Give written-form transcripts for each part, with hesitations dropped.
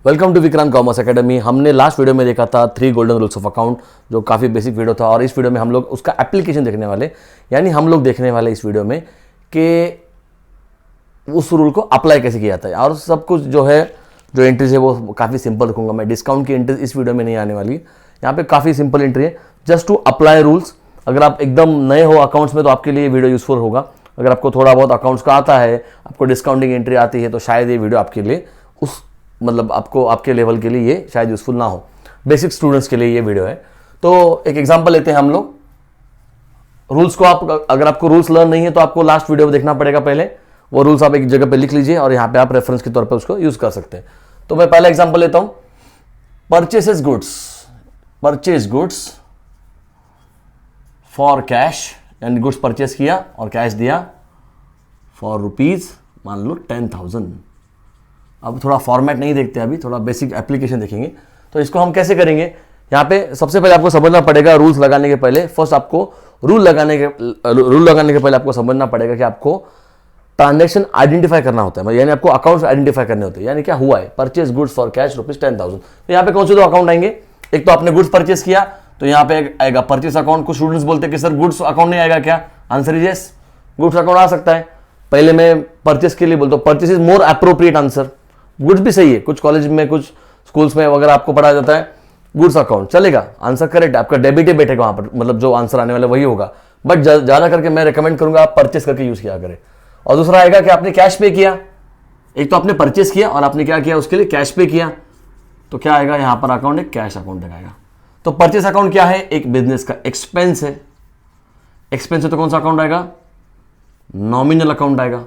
Welcome to Vikrant commerce academy. हमने last video में देखा था 3 गोल्डन रूल्स ऑफ अकाउंट, जो काफ़ी बेसिक वीडियो था। और इस वीडियो में हम लोग उसका एप्लीकेशन देखने वाले, यानी हम लोग देखने वाले इस वीडियो में कि उस रूल को अप्लाई कैसे किया जाता है। और सब कुछ जो है, जो एंट्रीज है वो काफ़ी सिंपल रखूंगा मैं। डिस्काउंट की एंट्रीज इस वीडियो में नहीं आने वाली। यहाँ पे काफ़ी सिंपल एंट्री है, जस्ट टू अप्लाई रूल्स। अगर आप एकदम नए हो अकाउंट्स में तो आपके लिए वीडियो यूजफुल होगा। अगर आपको थोड़ा बहुत अकाउंट्स का आता है, आपको डिस्काउंटिंग एंट्री आती है, तो शायद ये वीडियो आपके लिए आपको आपके लेवल के लिए ये शायद यूजफुल ना हो। बेसिक स्टूडेंट्स के लिए ये वीडियो है। तो एक एग्जांपल लेते हैं हम लोग। रूल्स को अगर आपको रूल्स लर्न नहीं है तो आपको लास्ट वीडियो में देखना पड़ेगा। पहले वो रूल्स आप एक जगह पे लिख लीजिए और यहाँ पे आप रेफरेंस के तौर पे उसको यूज कर सकते हैं। तो मैं पहला एग्जांपल लेता हूं। परचेज गुड्स फॉर कैश, यानी गुड्स परचेस किया और कैश दिया फॉर रुपीज मान लो 10,000। अब थोड़ा फॉर्मेट नहीं देखते, अभी थोड़ा बेसिक एप्लीकेशन देखेंगे। तो इसको हम कैसे करेंगे, यहाँ पे सबसे पहले आपको समझना पड़ेगा रूल्स लगाने के पहले। फर्स्ट आपको रूल लगाने के पहले आपको समझना पड़ेगा कि आपको ट्रांजैक्शन आइडेंटिफाई करना होता है, यानी आपको अकाउंट्स आइडेंटिफाई करने होते हैं। यानी क्या हुआ है, purchase goods for cash rupees 10,000। तो यहाँ पे कौन से दो अकाउंट आएंगे? एक तो आपने गुड्स परचेस किया तो यहाँ पे आएगा परचेस अकाउंट। कुछ स्टूडेंट्स बोलते हैं कि सर गुड्स अकाउंट नहीं आएगा क्या? Answer is yes, goods account आ सकता है। पहले मैं परचेस के लिए बोलता हूँ, purchase is more appropriate answer. Goods भी सही है, कुछ कॉलेज में कुछ स्कूल्स में वगैरह आपको पढ़ाया जाता है गुड्स अकाउंट, चलेगा, आंसर करेक्ट है। आपका डेबिट ही बैठेगा वहां पर, मतलब जो आंसर आने वाला वही होगा। बट ज्यादा करके मैं रिकमेंड करूंगा आप परचेस करके यूज किया करें। और दूसरा आएगा कि आपने कैश पे किया। एक तो आपने परचेस किया और आपने क्या किया, उसके लिए कैश पे किया, तो क्या आएगा यहाँ पर अकाउंट, एक कैश अकाउंट दिखाएगा। तो परचेस अकाउंट क्या है? एक बिजनेस का एक्सपेंस है। एक्सपेंस है तो कौन सा अकाउंट आएगा? नॉमिनल अकाउंट आएगा।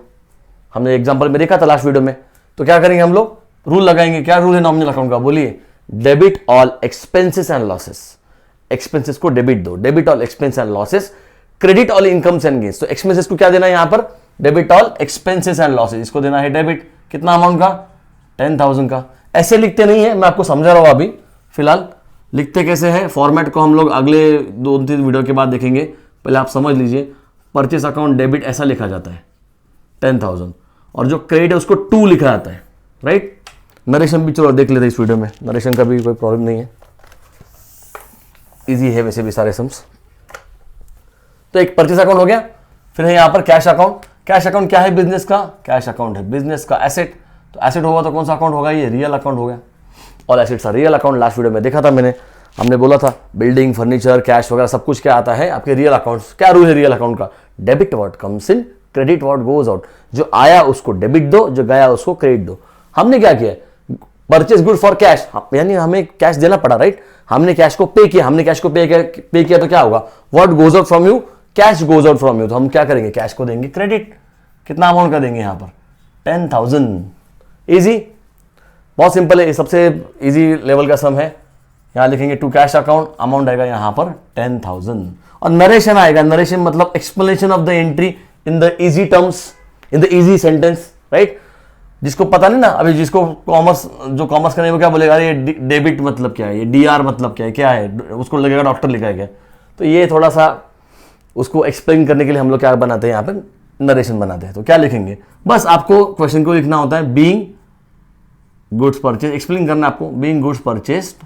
हमने एग्जांपल में देखा था लास्ट वीडियो में। तो क्या करेंगे हम लोग, रूल लगाएंगे। क्या रूल है नॉमिनल अकाउंट का? बोलिए, debit all expenses and losses. Expenses को डेबिट दो, debit all expense and losses, credit all incomes and gains. तो एक्सपेंसेस को क्या देना है यहां पर? Debit all expenses and losses. इसको देना है डेबिट। कितना अमाउंट का? 10,000 का। ऐसे लिखते नहीं है, मैं आपको समझा रहा हूं अभी। फिलहाल लिखते कैसे है, फॉर्मेट को हम लोग अगले 2-3 वीडियो के बाद देखेंगे। पहले आप समझ लीजिए, परचेस अकाउंट डेबिट ऐसा लिखा जाता है 10,000, और जो क्रेडिट है उसको 2 लिखा जाता है, राइट। नरेशन भी चलो देख लेते हैं इस वीडियो में, नरेशन का भी कोई प्रॉब्लम नहीं है, इजी है वैसे भी सारे सम्स। तो एक परचेस अकाउंट हो गया। फिर है यहाँ पर कैश अकाउंट। कैश अकाउंट क्या है? बिजनेस का कैश अकाउंट है, बिजनेस का एसेट। तो एसेट होगा तो कौन सा अकाउंट होगा? ये रियल अकाउंट हो गया। All assets are real account. Last video में देखा था मैंने, हमने बोला था बिल्डिंग, फर्नीचर, कैश वगैरह सब कुछ क्या आता है आपके रियल अकाउंट्स। क्या रूल है रियल अकाउंट का? Debit what comes in, credit what goes out. जो आया उसको डेबिट दो, जो गया उसको क्रेडिट दो। हमने क्या किया, परचेज गुड फॉर कैश, यानी हमें कैश देना पड़ा, राइट। हमने कैश को पे किया, हमने कैश को पे किया तो क्या होगा? What goes out from you, cash goes out from you. तो हम क्या करेंगे, कैश को देंगे क्रेडिट। कितना अमाउंट का देंगे यहाँ पर? 10,000। इजी, बहुत सिंपल है, सबसे इजी लेवल का सम है। यहाँ लिखेंगे टू कैश अकाउंट, अमाउंट आएगा यहाँ पर 10,000। और नरेशन आएगा, नरेशन मतलब explanation of the entry in the easy terms, in the easy sentence, right. जिसको पता नहीं ना अभी, जिसको जो कॉमर्स करने में क्या बोलेगा, ये डेबिट मतलब क्या है, ये डीआर मतलब क्या है, उसको लगेगा डॉक्टर लिखा है क्या। तो ये थोड़ा सा उसको एक्सप्लेन करने के लिए हम लोग क्या बनाते हैं, यहाँ पे नरेशन बनाते हैं। तो क्या लिखेंगे, बस आपको क्वेश्चन को लिखना होता है, बीइंग गुड्स परचेज, एक्सप्लेन करना आपको, being goods purchased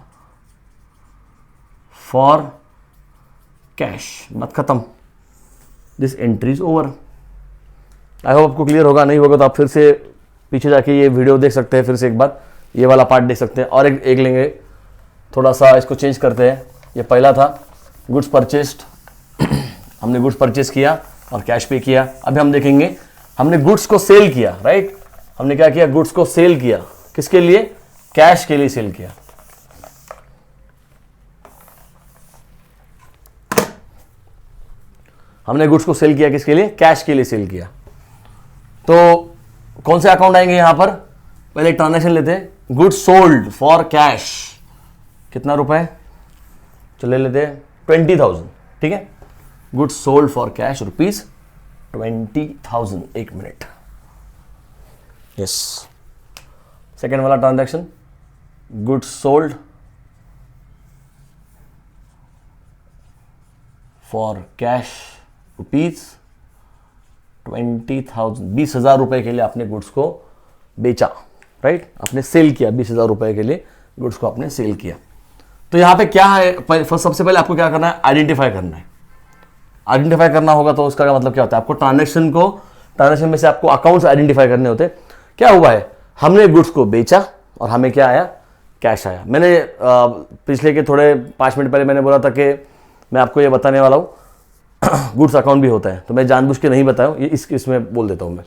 for cash, मत खत्म, this entry is over. I hope आपको क्लियर होगा। नहीं होगा तो आप फिर से पीछे जाके ये वीडियो देख सकते हैं, फिर से एक बार ये वाला पार्ट देख सकते हैं। और एक लेंगे, थोड़ा सा इसको चेंज करते हैं। ये पहला था गुड्स परचेस्ड, हमने गुड्स परचेस किया और कैश पे किया। अभी हम देखेंगे हमने गुड्स को सेल किया, राइट। हमने क्या किया, गुड्स को सेल किया। किसके लिए? कैश के लिए सेल किया। हमने गुड्स को सेल किया किसके लिए? कैश के लिए सेल किया। तो कौन से अकाउंट आएंगे यहां पर? पहले ट्रांजैक्शन लेते हैं, गुड्स सोल्ड फॉर कैश, कितना रुपए? चले लेते हैं 20,000, ठीक है। Goods sold for cash rupees 20,000। एक मिनट, यस। सेकेंड वाला transaction, goods sold for cash rupees 20,000, 20,000 रुपए के लिए आपने गुड्स को बेचा। राइट, आपने सेल किया 20,000 रुपए के लिए गुड्स को आपने सेल किया। तो यहाँ पे क्या है, सबसे पहले आपको क्या करना है, आइडेंटिफाई करना है। आइडेंटिफाई करना होगा तो उसका मतलब क्या होता है, आपको ट्रांजैक्शन में से आपको अकाउंट्स आइडेंटिफाई करने होते हैं। क्या हुआ है, हमने गुड्स को बेचा और हमें क्या आया, कैश आया। मैंने पिछले के थोड़े 5 मिनट पहले मैंने बोला था कि मैं आपको ये बताने वाला हूँ गुड्स अकाउंट भी होता है, तो मैं जानबूझ के नहीं बताया, ये इसमें बोल देता हूँ मैं।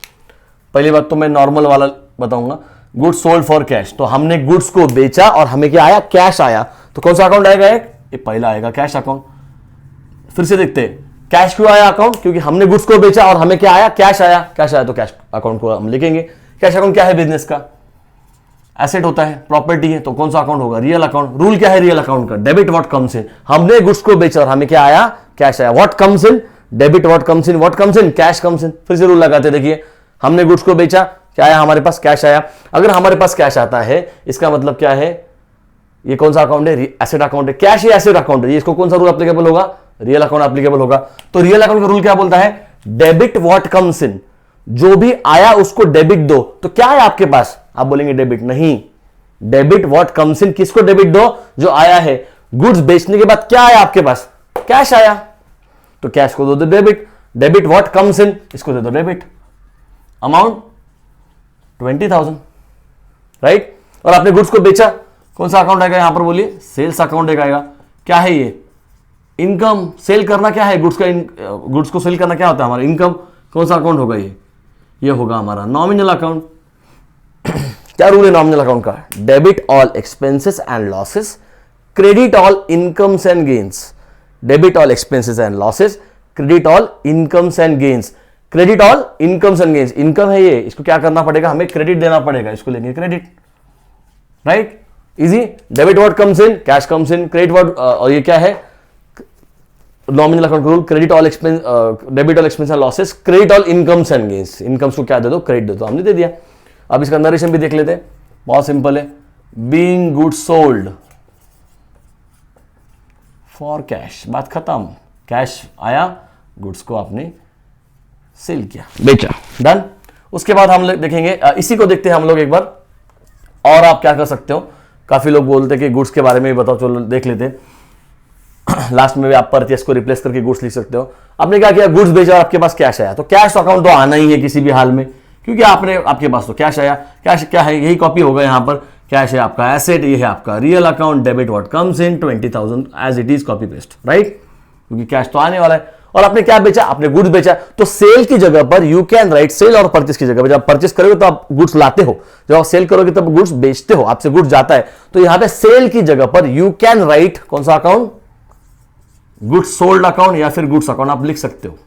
पहली बात तो मैं नॉर्मल वाला बताऊंगा, गुड्स सोल्ड फॉर कैश। तो हमने गुड्स को बेचा और हमें क्या आया, कैश आया। तो कौन सा अकाउंट आएगा, ये पहला आएगा, कैश अकाउंट। फिर से देखते हैं, कैश क्यों आया अकाउंट, क्योंकि हमने गुड्स को बेचा और हमें क्या आया, कैश आया। कैश आया तो कैश अकाउंट को हम लिखेंगे। कैश अकाउंट क्या है, बिजनेस का एसेट होता है, प्रॉपर्टी है, तो कौन सा अकाउंट होगा, रियल अकाउंट। रूल क्या है रियल अकाउंट का, डेबिट व्हाट कम्स इन। हमने गुड्स को बेचा और हमें क्या आया, कैश आया। What comes in, debit what comes in, what comes in, cash comes in. फिर से रूल लगाते, देखिए हमने गुड्स को बेचा, क्या आया हमारे पास, कैश आया। अगर हमारे पास कैश आता है इसका मतलब क्या है, ये कौन सा अकाउंट है, एसेट अकाउंट है। कैश ये एसेट अकाउंट है, इसको कौन सा रूल एप्लीकेबल होगा, रियल अकाउंट एप्लीकेबल होगा। तो रियल अकाउंट का रूल क्या बोलता है, डेबिट व्हाट कम्स इन, जो भी आया उसको डेबिट दो। तो क्या है आपके पास, आप बोलेंगे डेबिट नहीं, डेबिट व्हाट कम्स इन, किसको डेबिट दो, जो आया है। गुड्स बेचने के बाद क्या आया आपके पास, कैश आया, तो कैश को दो दो डेबिट। डेबिट व्हाट कम्स इन, इसको दे दो डेबिट। Amount 20,000, right. और आपने गुड्स को बेचा, कौन सा अकाउंट आएगा यहां पर, बोलिए सेल्स अकाउंट आएगा। क्या है ये, इनकम। सेल करना क्या है, गुड्स को सेल करना क्या होता है हमारा, इनकम। कौन सा अकाउंट होगा ये होगा हमारा नॉमिनल अकाउंट। क्या रूल है नॉमिनल अकाउंट का, debit all expenses and losses, credit all incomes and gains. Debit all expenses and losses, credit all incomes and gains. Credit all incomes and gains, income है ये, इसको क्या करना पड़ेगा, हमें क्रेडिट देना पड़ेगा, इसको लेंगे credit, right, easy. Debit what comes in, cash comes in, credit what, और ये क्या है nominal account rule, credit all expense, debit all expense and losses, credit all incomes and gains. Incomes को क्या दे दो, क्रेडिट दे दो, हमने दे दिया। अब इसका नरेशन भी देख लेते हैं, बहुत सिंपल है। Being goods sold for cash, बात खत्म। कैश आया, गुड्स को आपने सेल किया, बेचा, डन। उसके बाद हम देखेंगे, इसी को देखते हैं हम लोग एक बार। और आप क्या कर सकते हो, काफी लोग बोलते हैं कि गुड्स के बारे में भी बताओ, चलो देख लेते हैं। लास्ट में भी आप परचेस को रिप्लेस करके गुड्स लिख सकते हो। आपने क्या किया, गुड्स बेचा और आपके पास कैश आया, तो कैश अकाउंट तो आना ही है किसी भी हाल में, क्योंकि आपके पास तो कैश आया। कैश क्या है, यही कॉपी होगा यहाँ पर, कैश है आपका एसेट, ये है आपका real account, debit what comes in 20,000 as it is, copy paste, right, क्योंकि कैश तो आने वाला है। और आपने क्या बेचा, आपने गुड्स बेचा, तो सेल की जगह पर यू कैन राइट सेल, और परचेस की जगह पर, जब परचेस करोगे तो आप गुड्स लाते हो, जब आप सेल करोगे तब गुड्स बेचते हो, आपसे गुड्स जाता है। तो यहां पे सेल की जगह पर यू कैन राइट कौन सा अकाउंट, गुड्स सोल्ड अकाउंट या फिर गुड्स अकाउंट आप लिख सकते हो।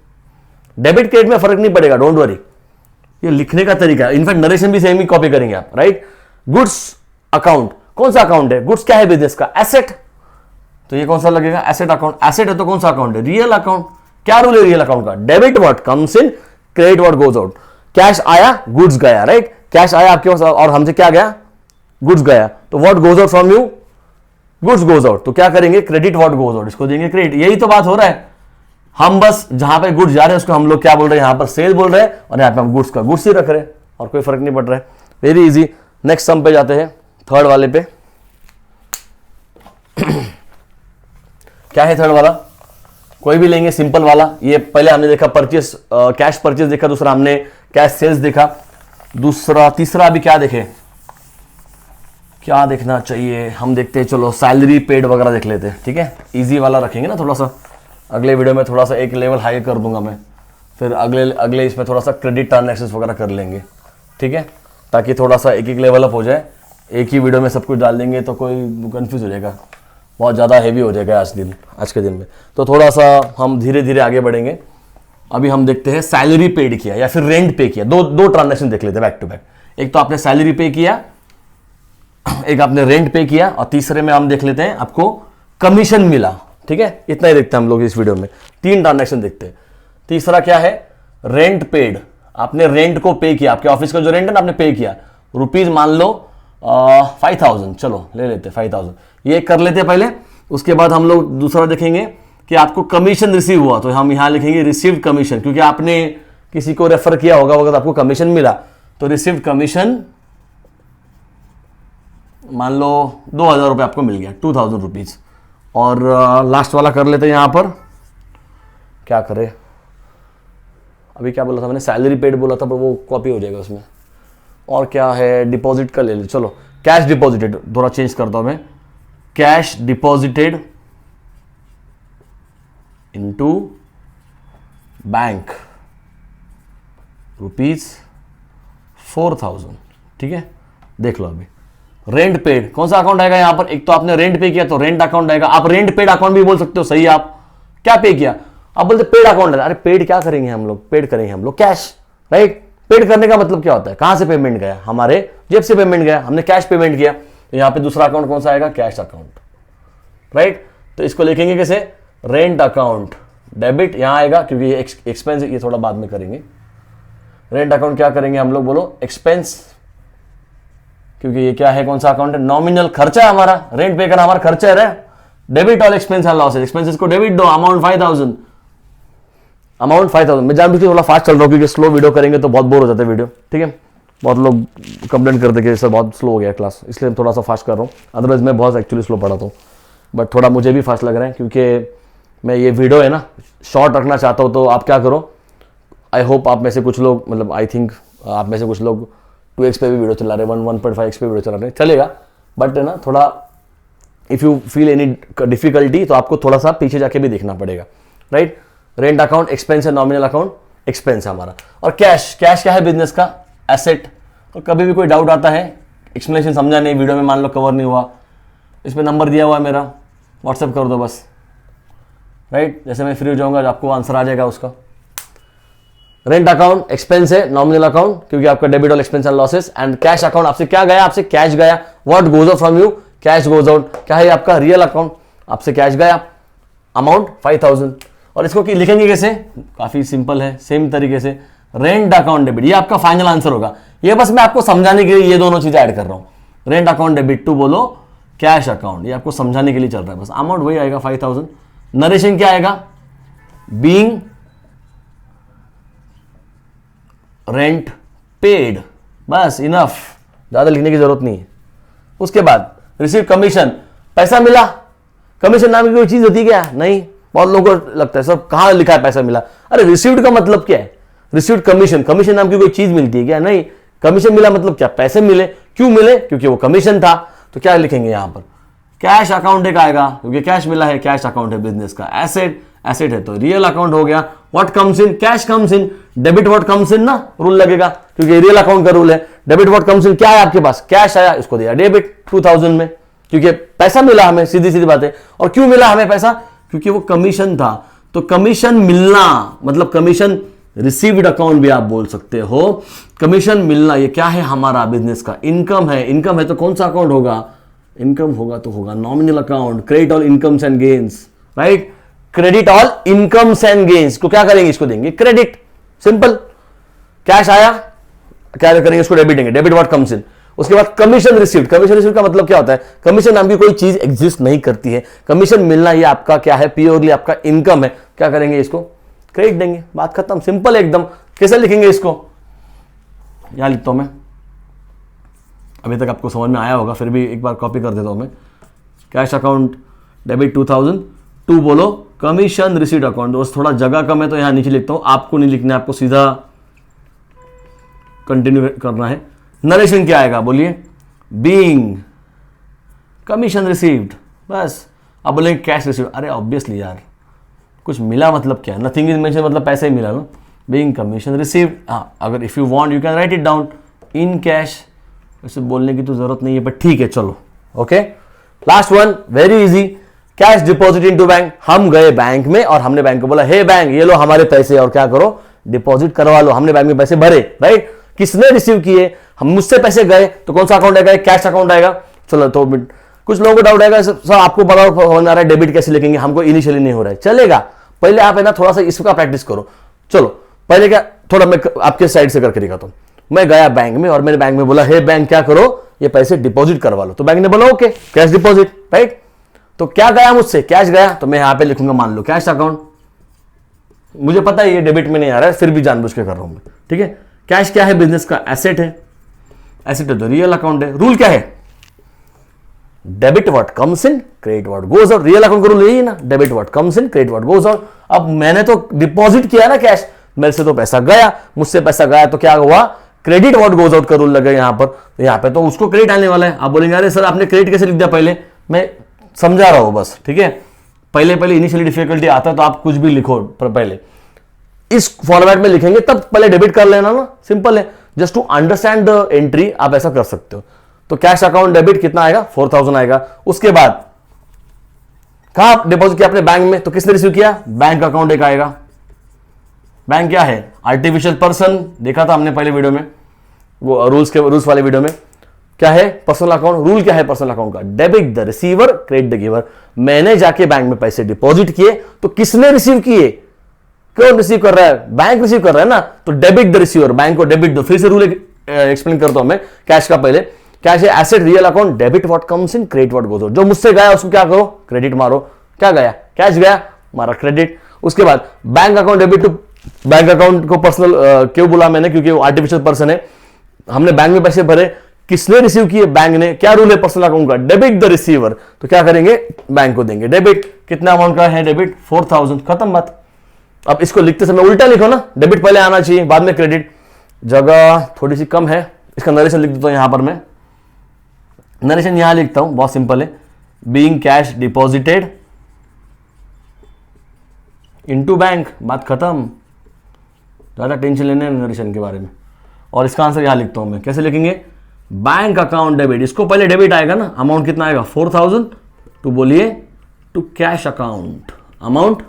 डेबिट क्रेडिट में फर्क नहीं पड़ेगा, डोंट वरी, ये लिखने का तरीका है। इनफैक्ट नरेशन भी सेम ही कॉपी करेंगे आप, राइट। गुड्स अकाउंट, कौन सा अकाउंट है, गुड्स क्या है, बिजनेस का एसेट, तो ये कौन सा लगेगा, एसेट अकाउंट। एसेट है तो कौन सा अकाउंट है, रियल अकाउंट। क्या रूल है रियल अकाउंट का, debit what comes in, credit what goes out. Cash आया, गुड्स गया, राइट, कैश आया आपके पास और हमसे क्या गया, गुड्स गया, तो what goes out from you, goods goes out, तो क्या करेंगे, क्रेडिट व्हाट गोज आउट, इसको देंगे क्रेडिट। यही तो बात हो रहा है, हम बस जहां पे गुड्स जा रहे हैं उसको हम लोग क्या बोल रहे हैं, यहां पर सेल बोल रहे हैं, और यहां पे हम गुड्स का गुड्स ही रख रहे हैं, और कोई फर्क नहीं पड़ रहा है। Very easy. नेक्स्ट सम पे जाते हैं, थर्ड वाले पे। क्या है थर्ड वाला, कोई भी लेंगे, सिंपल वाला। ये पहले हमने देखा परचेस, कैश परचेस देखा, दूसरा हमने कैश सेल्स देखा, दूसरा तीसरा अभी क्या देखे, क्या देखना चाहिए, हम देखते हैं, चलो सैलरी पेड वगैरह देख लेते हैं, ठीक है। इजी वाला रखेंगे ना थोड़ा सा, अगले वीडियो में थोड़ा सा एक लेवल हाई कर दूंगा मैं, फिर अगले इसमें थोड़ा सा क्रेडिट ट्रांजैक्शंस वगैरह कर लेंगे, ठीक है, ताकि थोड़ा सा एक लेवल अप हो जाए। एक ही वीडियो में सब कुछ डाल देंगे तो कोई कंफ्यूज हो जाएगा, बहुत ज़्यादा हैवी हो जाएगा आज के दिन में। तो थोड़ा सा हम धीरे धीरे आगे बढ़ेंगे। अभी हम देखते हैं सैलरी पेड किया या फिर रेंट पे किया, दो ट्रांजैक्शन देख लेते हैं बैक टू बैक। एक तो आपने सैलरी पे किया, एक आपने रेंट पे किया, और तीसरे में हम देख लेते हैं आपको कमीशन मिला, ठीक है। इतना ही देखते हैं हम लोग इस वीडियो में, 3 ट्रांजैक्शन देखते हैं। तीसरा क्या है, रेंट पेड, आपने रेंट को पे किया, आपके ऑफिस का जो रेंट है ना आपने पे किया, रुपीज मान लो 5,000, चलो ले लेते 5,000, ये कर लेते पहले। उसके बाद हम लोग दूसरा देखेंगे कि आपको कमीशन रिसीव हुआ, तो हम यहां लिखेंगे रिसीव्ड कमीशन, क्योंकि आपने किसी को रेफर किया होगा, अगर आपको कमीशन मिला तो रिसीव्ड कमीशन मान लो 2000 रुपये आपको मिल गया, 2000 रुपीज़। और लास्ट वाला कर लेते हैं यहाँ पर, क्या करें, अभी क्या बोला था मैंने, सैलरी पेड बोला था, पर वो कॉपी हो जाएगा उसमें। और क्या है, डिपॉजिट का ले लो, चलो कैश डिपॉजिटेड, थोड़ा चेंज करता हूँ मैं, कैश डिपॉजिटेड इनटू बैंक ₹4000, ठीक है। देख लो अभी रेंट पेड, कौन सा अकाउंट आएगा यहाँ पर, एक तो आपने रेंट पे किया तो रेंट अकाउंट आएगा। आप रेंट पेड अकाउंट भी बोल सकते हो, सही है। आप क्या पे किया, आप बोलते पेड अकाउंट है। अरे पेड क्या करेंगे हम लोग, पेड करेंगे हम लोग कैश, राइट। पेड करने का मतलब क्या होता है, कहां से पेमेंट गया, हमारे जेब से पेमेंट गया, हमने कैश पेमेंट किया। तो यहाँ पे दूसरा अकाउंट कौन सा आएगा, कैश अकाउंट, राइट। तो इसको लिखेंगे कैसे, रेंट अकाउंट डेबिट, यहां आएगा क्योंकि ये एक्सपेंस, ये थोड़ा बाद में करेंगे। रेंट अकाउंट क्या करेंगे हम लोग, बोलो एक्सपेंस, क्योंकि ये क्या है, कौन सा अकाउंट है, नॉमिनल खर्चा है हमारा, रेंट पे करना हमारा खर्चा है। Debit all expense and losses, expenses को डेबिट दो, अमाउंट 5000, अमाउंट 5000। मैं जानबूझ के थोड़ा फास्ट चल रहा हूँ क्योंकि स्लो वीडियो करेंगे तो बहुत बोर हो जाता है वीडियो, ठीक है। बहुत लोग कंप्लेंट करते कि सर बहुत स्लो हो गया क्लास, इसलिए थोड़ा सा फास्ट कर रहा हूँ। अदरवाइज मैं बहुत एक्चुअली स्लो पढ़ाता हूँ, बट थोड़ा मुझे भी फास्ट लग रहा है क्योंकि मैं ये वीडियो है ना शॉर्ट रखना चाहता हूँ। तो आप क्या करो, आई होप आप में से कुछ लोग, मतलब आई थिंक आप में से कुछ लोग 2x पे भी वीडियो चला रहे हैं, 1.5x पे वीडियो चला रहे हैं, चलेगा। बट है ना थोड़ा, if you feel any difficulty तो आपको थोड़ा सा पीछे जाके भी देखना पड़ेगा, राइट। रेंट अकाउंट एक्सपेंस है, नॉमिनल अकाउंट एक्सपेंस है हमारा। और कैश, कैश क्या है, बिजनेस का एसेट। तो कभी भी कोई डाउट आता है, एक्सप्लेनेशन समझा नहीं, वीडियो में मान लो कवर नहीं हुआ, इसमें नंबर दिया हुआ है मेरा, व्हाट्सएप कर दो बस, राइट। जैसे मैं फ्री हो जाऊंगा आपको आंसर आ जाएगा उसका। रेंट अकाउंट एक्सपेंस है, नॉमिनल अकाउंट क्योंकि आपका डेबिट और expense and losses. And cash account, आपसे क्या गया, आपसे कैश गया, what goes out from you, cash goes out. क्या है आपका, रियल अकाउंट, आपसे कैश गया, अमाउंट 5000। और इसको लिखेंगे कैसे, काफी सिंपल है, सेम तरीके से रेंट अकाउंट डेबिट, ये आपका फाइनल आंसर होगा। ये बस मैं आपको समझाने के लिए ये दोनों चीजें ऐड कर रहा हूं, रेंट अकाउंट डेबिट टू बोलो कैश अकाउंट, ये आपको समझाने के लिए चल रहा है बस। अमाउंट वही आएगा 5000। नरेशन क्या आएगा, बीइंग रेंट पेड, बस इनफ, ज्यादा लिखने की जरूरत नहीं है। उसके बाद रिसीव कमीशन, पैसा मिला, कमीशन नाम की कोई चीज होती है क्या, नहीं। बहुत लोगों को लगता है सब कहां लिखा है पैसा मिला, अरे रिसीव्ड का मतलब क्या है, रिसीव्ड कमीशन, कमीशन नाम की कोई चीज मिलती है क्या, नहीं। कमीशन मिला मतलब क्या, पैसे मिले, क्यों मिले, क्योंकि वो कमीशन था। तो क्या लिखेंगे यहां पर, कैश अकाउंट एक आएगा क्योंकि कैश मिला है, कैश अकाउंट है बिजनेस का। एसेट, एसेट है तो रियल अकाउंट हो गया। What comes in, cash comes in, debit what comes इन ना, रूल लगेगा क्योंकि रियल अकाउंट का रूल है। डेबिट व्हाट कम्स इन, क्या है आपके पास, कैश आया, इसको दिया डेबिट 2000 में, क्योंकि पैसा मिला हमें, सीधी सीधी बात है। और क्यों मिला हमें पैसा, क्योंकि वो कमीशन था। तो कमीशन मिलना मतलब कमीशन रिसीव्ड अकाउंट भी आप बोल सकते हो। कमीशन मिलना ये क्या है, हमारा बिजनेस का इनकम है। इनकम है तो कौन सा अकाउंट होगा, इनकम होगा तो होगा nominal account, credit all incomes and gains, right. Credit all incomes and gains को क्या करेंगे, इसको देंगे क्रेडिट, सिंपल। कैश आया, क्या करेंगे, इसको डेबिट देंगे, डेबिट व्हाट कम्स इन। उसके बाद कमीशन रिसीव्ड, कमीशन रिसीव्ड का मतलब क्या होता है, कमीशन नाम की कोई चीज एग्जिस्ट नहीं करती है। कमीशन मिलना ये आपका क्या है, प्योरली आपका इनकम है। क्या करेंगे, इसको क्रेडिट देंगे, बात खत्म, सिंपल एकदम। कैसे लिखेंगे इसको, यहां लिखता हूं मैं, अभी तक आपको समझ में आया होगा, फिर भी एक बार कॉपी कर देता हूं मैं। कैश अकाउंट डेबिट 2000 टू बोलो कमीशन रिसीव्ड अकाउंट। बस थोड़ा जगह कम है तो यहां नीचे लिखता हूं, आपको नहीं लिखना है, आपको सीधा कंटिन्यू करना है। नरेशन क्या आएगा, बोलिए बीइंग कमीशन रिसीव्ड, बस। अब बोलेंगे कैश रिसीव्ड, अरे ऑब्वियसली यार कुछ मिला मतलब क्या, नथिंग इज मेंशन मतलब पैसे ही मिला ना। बीइंग कमीशन रिसीव्ड, हाँ अगर if you want you can write it down in cash, वैसे बोलने की तो जरूरत नहीं है बट ठीक है चलो, okay. Last one very easy, cash deposit into bank. हम गए बैंक में और हमने बैंक को बोला हे बैंक ये लो हमारे पैसे और क्या करो डिपॉजिट करवा लो। हमने बैंक में पैसे भरे, राइट। किसने रिसीव किए, हम मुझसे पैसे गए तो कौन सा अकाउंट आएगा, कैश अकाउंट आएगा। चलो तो कुछ लोगों को डाउट आएगा सर आपको पता होना रहा है डेबिट कैसे लिखेंगे, हमको इनिशियली नहीं हो रहा है, चलेगा। पहले आप है ना थोड़ा सा इसका प्रैक्टिस करो। चलो पहले क्या, थोड़ा मैं आपके साइड से करके दिखाता हूं। मैं गया बैंक में और मैंने बैंक में बोला हे बैंक क्या करो ये पैसे डिपॉजिट करवा लो, तो बैंक ने बोला ओके कैश डिपॉजिट, राइट। तो क्या गया मुझसे, कैश गया, तो मैं यहां पे लिखूंगा मान लो कैश अकाउंट। मुझे पता है ये डेबिट में नहीं आ रहा है, फिर भी जानबूझ के कर रहा हूं मैं, ठीक है। कैश क्या है, बिजनेस का एसेट है, एसेट है तो रियल अकाउंट है। रूल क्या है, debit what comes in, credit what goes out. Real account का रूल यही है ना, debit what comes in, credit what goes out. अब मैंने तो डिपॉजिट किया ना कैश, मेरे से तो पैसा गया, मुझसे पैसा गया तो क्या हुआ, क्रेडिट व्हाट गोज आउट का रूल लगा यहां पर, तो यहां पे तो उसको क्रेडिट आने वाला है। आप बोलेंगे अरे सर आपने क्रेडिट कैसे लिख दिया, पहले मैं समझा रहा हूं बस, ठीक है। पहले इनिशियली डिफिकल्टी आता है तो आप कुछ भी लिखो, पहले इस फॉर्मेट में लिखेंगे तब पहले डेबिट कर लेना ना, सिंपल है। Just to understand the entry आप ऐसा कर सकते हो। तो कैश अकाउंट डेबिट कितना आएगा, 4000 आएगा। उसके बाद कहां डिपॉजिट किया आपने, बैंक में, तो किसने रिसीव किया, बैंक अकाउंट एक आएगा। बैंक क्या है, आर्टिफिशियल पर्सन, देखा था हमने पहले वीडियो में, वो रूल्स वाले वीडियो में। क्या है पर्सनल अकाउंट, रूल क्या है पर्सनल अकाउंट का, debit the receiver credit the giver. मैंने जाके बैंक में पैसे डिपॉजिट किए तो किसने रिसीव किए, कौन रिसीव कर रहा है, बैंक रिसीव कर रहा है ना, तो डेबिट द रिसीवर, बैंक को डेबिट दो। फिर से रूल एक्सप्लेन करता हूं मैं कैश का। पहले कैश है asset, real account, debit what comes in, credit what goes out. जो मुझसे गया उसको क्या करो, क्रेडिट मारो। क्या गया, कैश गया, मारा क्रेडिट। उसके बाद bank account debit to, bank account को पर्सनल क्यों बोला मैंने, क्योंकि वो आर्टिफिशियल पर्सन है। हमने बैंक में पैसे भरे, किसने रिसीव किए, बैंक ने। क्या रूल है पर्सनल अकाउंट का, डेबिट द रिसीवर, तो क्या करेंगे, बैंक को देंगे डेबिट। कितना अमाउंट का है डेबिट, 4000, खत्म बात। अब इसको लिखते समय उल्टा लिखो ना, डेबिट पहले आना चाहिए बाद में क्रेडिट। जगह थोड़ी सी कम है, इसका नरेशन लिख देता हूं यहां पर मैं। नरेशन यहां लिखता हूं, बहुत सिंपल है, being cash deposited into bank, बात खत्म, ज्यादा टेंशन लेने नरेशन के बारे में। और इसका आंसर यहां लिखता हूं मैं, कैसे लिखेंगे, बैंक अकाउंट डेबिट, इसको पहले डेबिट आएगा ना, अमाउंट कितना आएगा 4000, तो बोलिए टू कैश अकाउंट, अमाउंट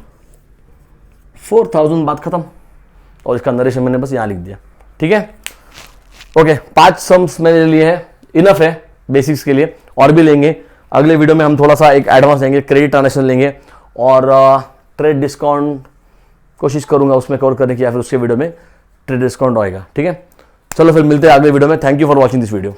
4000, बात खत्म। और इसका नरेशन मैंने बस यहां लिख दिया, ठीक है। ओके, 5 सम्स मेरे लिए है, इनफ है बेसिक्स के लिए, और भी लेंगे अगले वीडियो में। हम थोड़ा सा एक एडवांस लेंगे, क्रेडिट ट्रांजेक्शन लेंगे, और ट्रेड डिस्काउंट कोशिश करूंगा उसमें कवर करने की, या फिर उसके वीडियो में ट्रेड डिस्काउंट आएगा, ठीक है। चलो फिर मिलते हैं अगले वीडियो में। Thank you for watching this video.